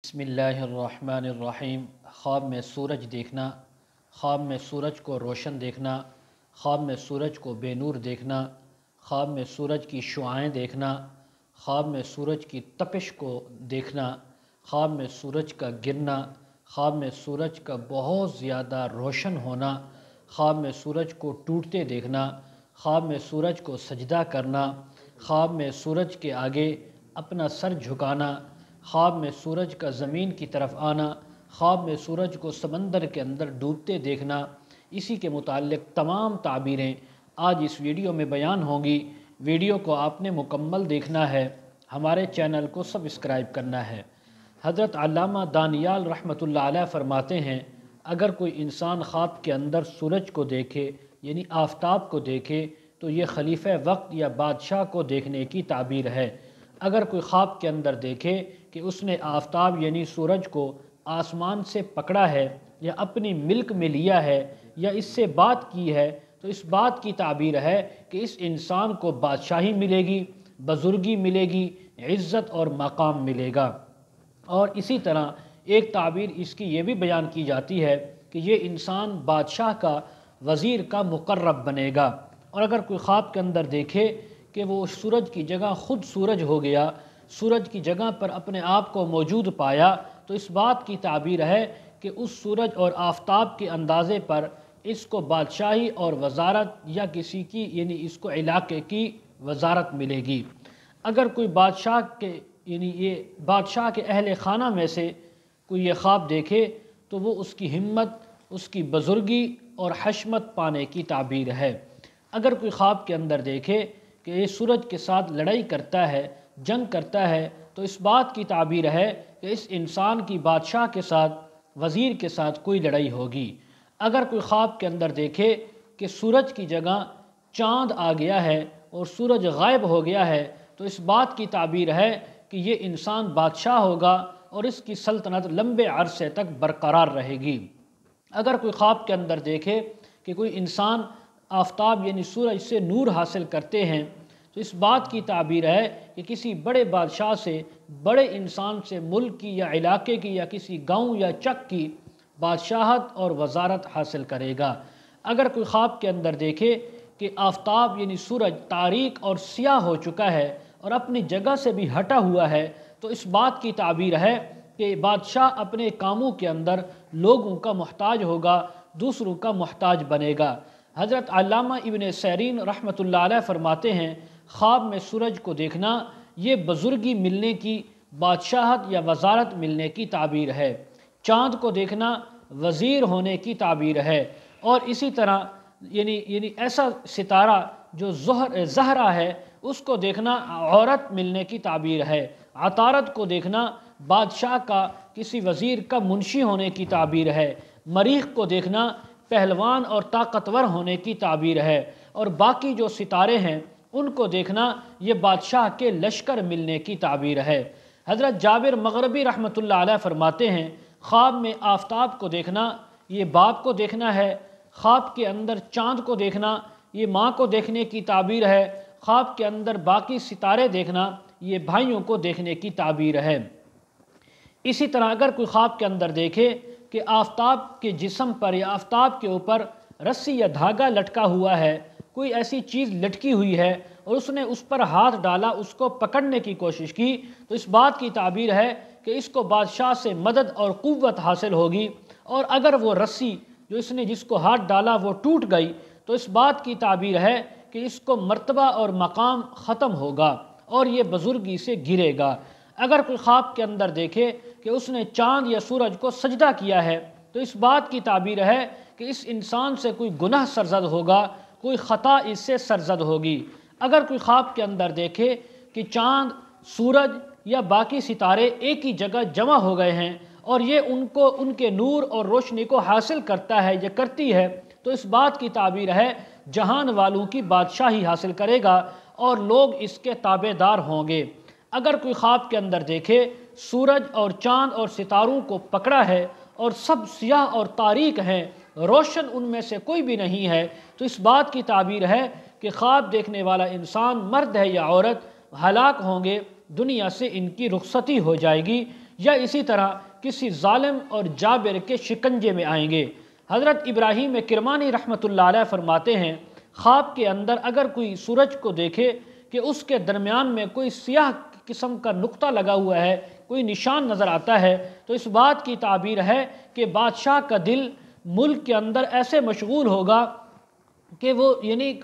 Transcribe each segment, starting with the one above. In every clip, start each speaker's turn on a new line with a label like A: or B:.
A: بسم اللہ الرحمن الرحیم۔ خواب میں سورج دیکھنا، خواب میں سورج کو روشن دیکھنا، خواب میں سورج کو بے نور دیکھنا، خواب میں سورج کی شعاعیں دیکھنا، خواب میں سورج کی تپش کو دیکھنا، خواب میں سورج کا گرنا، خواب میں سورج کا بہت زیادہ روشن ہونا، خواب میں سورج کو ٹوٹتے دیکھنا، خواب میں سورج کو سجدہ کرنا، خواب میں سورج کے آگے اپنا سر جھکانا، خواب میں سورج کا زمین کی طرف آنا، خواب میں سورج کو سمندر کے اندر ڈوبتے دیکھنا، اسی کے متعلق تمام تعبیریں آج اس ویڈیو میں بیان ہوں گی۔ ویڈیو کو آپ نے مکمل دیکھنا ہے، ہمارے چینل کو سبسکرائب کرنا ہے۔ حضرت علامہ دانیال رحمۃ اللہ علیہ فرماتے ہیں، اگر کوئی انسان خواب کے اندر سورج کو دیکھے یعنی آفتاب کو دیکھے تو یہ خلیفہ وقت یا بادشاہ کو دیکھنے کی تعبیر ہے۔ اگر کوئی خواب کے اندر دیکھے کہ اس نے آفتاب یعنی سورج کو آسمان سے پکڑا ہے یا اپنی ملک میں لیا ہے یا اس سے بات کی ہے تو اس بات کی تعبیر ہے کہ اس انسان کو بادشاہی ملے گی، بزرگی ملے گی، عزت اور مقام ملے گا۔ اور اسی طرح ایک تعبیر اس کی یہ بھی بیان کی جاتی ہے کہ یہ انسان بادشاہ کا وزیر کا مقرب بنے گا۔ اور اگر کوئی خواب کے اندر دیکھے کہ وہ سورج کی جگہ خود سورج ہو گیا، سورج کی جگہ پر اپنے آپ کو موجود پایا، تو اس بات کی تعبیر ہے کہ اس سورج اور آفتاب کے اندازے پر اس کو بادشاہی اور وزارت یا کسی کی یعنی اس کو علاقے کی وزارت ملے گی۔ اگر کوئی بادشاہ کے یعنی یہ بادشاہ کے اہل خانہ میں سے کوئی یہ خواب دیکھے تو وہ اس کی ہمت، اس کی بزرگی اور حشمت پانے کی تعبیر ہے۔ اگر کوئی خواب کے اندر دیکھے کہ یہ سورج کے ساتھ لڑائی کرتا ہے، جنگ کرتا ہے، تو اس بات کی تعبیر ہے کہ اس انسان کی بادشاہ کے ساتھ، وزیر کے ساتھ کوئی لڑائی ہوگی۔ اگر کوئی خواب کے اندر دیکھے کہ سورج کی جگہ چاند آ گیا ہے اور سورج غائب ہو گیا ہے تو اس بات کی تعبیر ہے کہ یہ انسان بادشاہ ہوگا اور اس کی سلطنت لمبے عرصے تک برقرار رہے گی۔ اگر کوئی خواب کے اندر دیکھے کہ کوئی انسان آفتاب یعنی سورج سے نور حاصل کرتے ہیں تو اس بات کی تعبیر ہے کہ کسی بڑے بادشاہ سے، بڑے انسان سے ملک کی یا علاقے کی یا کسی گاؤں یا چک کی بادشاہت اور وزارت حاصل کرے گا۔ اگر کوئی خواب کے اندر دیکھے کہ آفتاب یعنی سورج تاریک اور سیاہ ہو چکا ہے اور اپنی جگہ سے بھی ہٹا ہوا ہے تو اس بات کی تعبیر ہے کہ بادشاہ اپنے کاموں کے اندر لوگوں کا محتاج ہوگا، دوسروں کا محتاج بنے گا۔ حضرت علامہ ابن سیرین رحمۃ اللہ علیہ فرماتے ہیں، خواب میں سورج کو دیکھنا یہ بزرگی ملنے کی، بادشاہت یا وزارت ملنے کی تعبیر ہے۔ چاند کو دیکھنا وزیر ہونے کی تعبیر ہے۔ اور اسی طرح یعنی ایسا ستارہ جو زہرہ ہے اس کو دیکھنا عورت ملنے کی تعبیر ہے۔ عطارد کو دیکھنا بادشاہ کا، کسی وزیر کا منشی ہونے کی تعبیر ہے۔ مریخ کو دیکھنا پہلوان اور طاقتور ہونے کی تعبیر ہے۔ اور باقی جو ستارے ہیں ان کو دیکھنا یہ بادشاہ کے لشکر ملنے کی تعبیر ہے۔ حضرت جابر مغربی رحمۃ اللہ علیہ فرماتے ہیں، خواب میں آفتاب کو دیکھنا یہ باپ کو دیکھنا ہے، خواب کے اندر چاند کو دیکھنا یہ ماں کو دیکھنے کی تعبیر ہے، خواب کے اندر باقی ستارے دیکھنا یہ بھائیوں کو دیکھنے کی تعبیر ہے۔ اسی طرح اگر کوئی خواب کے اندر دیکھے کہ آفتاب کے جسم پر یا آفتاب کے اوپر رسی یا دھاگا لٹکا ہوا ہے، کوئی ایسی چیز لٹکی ہوئی ہے اور اس نے اس پر ہاتھ ڈالا، اس کو پکڑنے کی کوشش کی، تو اس بات کی تعبیر ہے کہ اس کو بادشاہ سے مدد اور قوت حاصل ہوگی۔ اور اگر وہ رسی جو اس نے جس کو ہاتھ ڈالا وہ ٹوٹ گئی تو اس بات کی تعبیر ہے کہ اس کو مرتبہ اور مقام ختم ہوگا اور یہ بزرگی سے گرے گا۔ اگر کوئی خواب کے اندر دیکھے کہ اس نے چاند یا سورج کو سجدہ کیا ہے تو اس بات کی تعبیر ہے کہ اس انسان سے کوئی گناہ سرزد ہوگا، کوئی خطا اس سے سرزد ہوگی۔ اگر کوئی خواب کے اندر دیکھے کہ چاند، سورج یا باقی ستارے ایک ہی جگہ جمع ہو گئے ہیں اور یہ ان کے نور اور روشنی کو حاصل کرتا ہے یا کرتی ہے تو اس بات کی تعبیر ہے جہان والوں کی بادشاہی حاصل کرے گا اور لوگ اس کے تابع دار ہوں گے۔ اگر کوئی خواب کے اندر دیکھے سورج اور چاند اور ستاروں کو پکڑا ہے اور سب سیاہ اور تاریک ہیں، روشن ان میں سے کوئی بھی نہیں ہے، تو اس بات کی تعبیر ہے کہ خواب دیکھنے والا انسان مرد ہے یا عورت ہلاک ہوں گے، دنیا سے ان کی رخصتی ہو جائے گی، یا اسی طرح کسی ظالم اور جابر کے شکنجے میں آئیں گے۔ حضرت ابراہیم کرمانی رحمۃ اللہ علیہ فرماتے ہیں خواب کے اندر اگر کوئی سورج کو دیکھے کہ اس کے درمیان میں کوئی سیاہ قسم کا نقطہ لگا ہوا ہے، کوئی نشان نظر آتا ہے، تو اس بات کی تعبیر ہے کہ بادشاہ کا دل ملک کے اندر ایسے مشغول ہوگا کہ وہ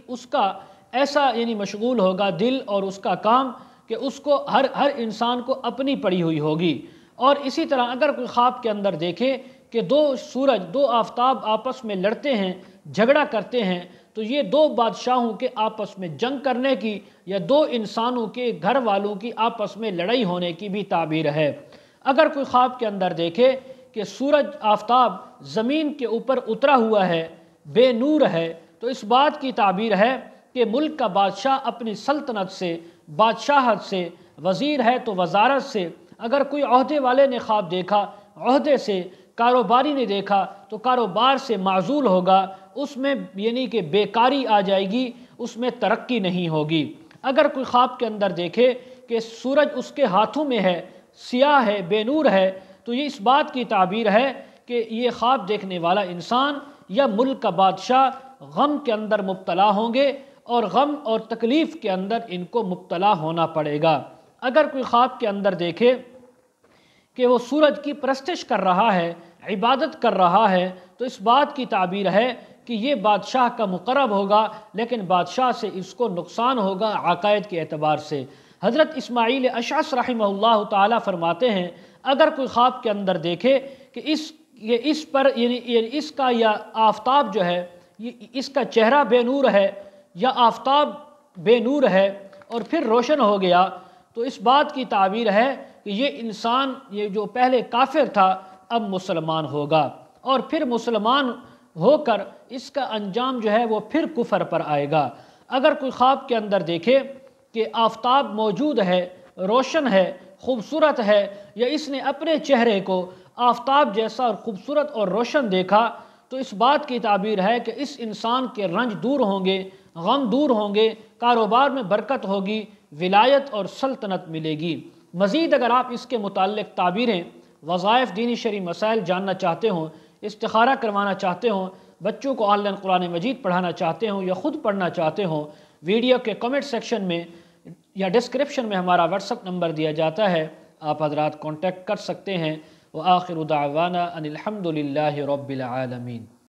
A: اس کا ایسا مشغول ہوگا دل اور اس کا کام کہ اس کو ہر انسان کو اپنی پڑی ہوئی ہوگی۔ اور اسی طرح اگر کوئی خواب کے اندر دیکھے کہ دو سورج، دو آفتاب آپس میں لڑتے ہیں، جھگڑا کرتے ہیں، تو یہ دو بادشاہوں کے آپس میں جنگ کرنے کی یا دو انسانوں کے گھر والوں کی آپس میں لڑائی ہونے کی بھی تعبیر ہے۔ اگر کوئی خواب کے اندر دیکھے کہ سورج آفتاب زمین کے اوپر اترا ہوا ہے، بے نور ہے، تو اس بات کی تعبیر ہے کہ ملک کا بادشاہ اپنی سلطنت سے، بادشاہت سے، وزیر ہے تو وزارت سے، اگر کوئی عہدے والے نے خواب دیکھا عہدے سے، کاروباری نے دیکھا تو کاروبار سے معزول ہوگا، اس میں کہ بیکاری آ جائے گی، اس میں ترقی نہیں ہوگی۔ اگر کوئی خواب کے اندر دیکھے کہ سورج اس کے ہاتھوں میں ہے، سیاہ ہے، بے نور ہے، تو یہ اس بات کی تعبیر ہے کہ یہ خواب دیکھنے والا انسان یا ملک کا بادشاہ غم کے اندر مبتلا ہوں گے اور غم اور تکلیف کے اندر ان کو مبتلا ہونا پڑے گا۔ اگر کوئی خواب کے اندر دیکھے کہ وہ سورج کی پرستش کر رہا ہے، عبادت کر رہا ہے، تو اس بات کی تعبیر ہے کہ یہ بادشاہ کا مقرب ہوگا، لیکن بادشاہ سے اس کو نقصان ہوگا عقائد کے اعتبار سے۔ حضرت اسماعیل اشعث رحمہ اللہ تعالیٰ فرماتے ہیں اگر کوئی خواب کے اندر دیکھے کہ اس پر اس کا یا آفتاب جو ہے اس کا چہرہ بے نور ہے یا آفتاب بے نور ہے اور پھر روشن ہو گیا، تو اس بات کی تعبیر ہے کہ یہ انسان یہ جو پہلے کافر تھا اب مسلمان ہوگا، اور پھر مسلمان ہو کر اس کا انجام جو ہے وہ پھر کفر پر آئے گا۔ اگر کوئی خواب کے اندر دیکھے کہ آفتاب موجود ہے، روشن ہے، خوبصورت ہے، یا اس نے اپنے چہرے کو آفتاب جیسا اور خوبصورت اور روشن دیکھا، تو اس بات کی تعبیر ہے کہ اس انسان کے رنج دور ہوں گے، غم دور ہوں گے، کاروبار میں برکت ہوگی، ولایت اور سلطنت ملے گی۔ مزید اگر آپ اس کے متعلق تعبیریں، وظائف، دینی شرعی مسائل جاننا چاہتے ہوں، استخارہ کروانا چاہتے ہوں، بچوں کو آن لائن قرآن مجید پڑھانا چاہتے ہوں یا خود پڑھنا چاہتے ہوں، ویڈیو کے کمنٹ سیکشن میں یا ڈسکرپشن میں ہمارا واٹس ایپ نمبر دیا جاتا ہے، آپ حضرات کانٹیکٹ کر سکتے ہیں۔ وآخر دعوانا ان الحمد للہ رب العالمین۔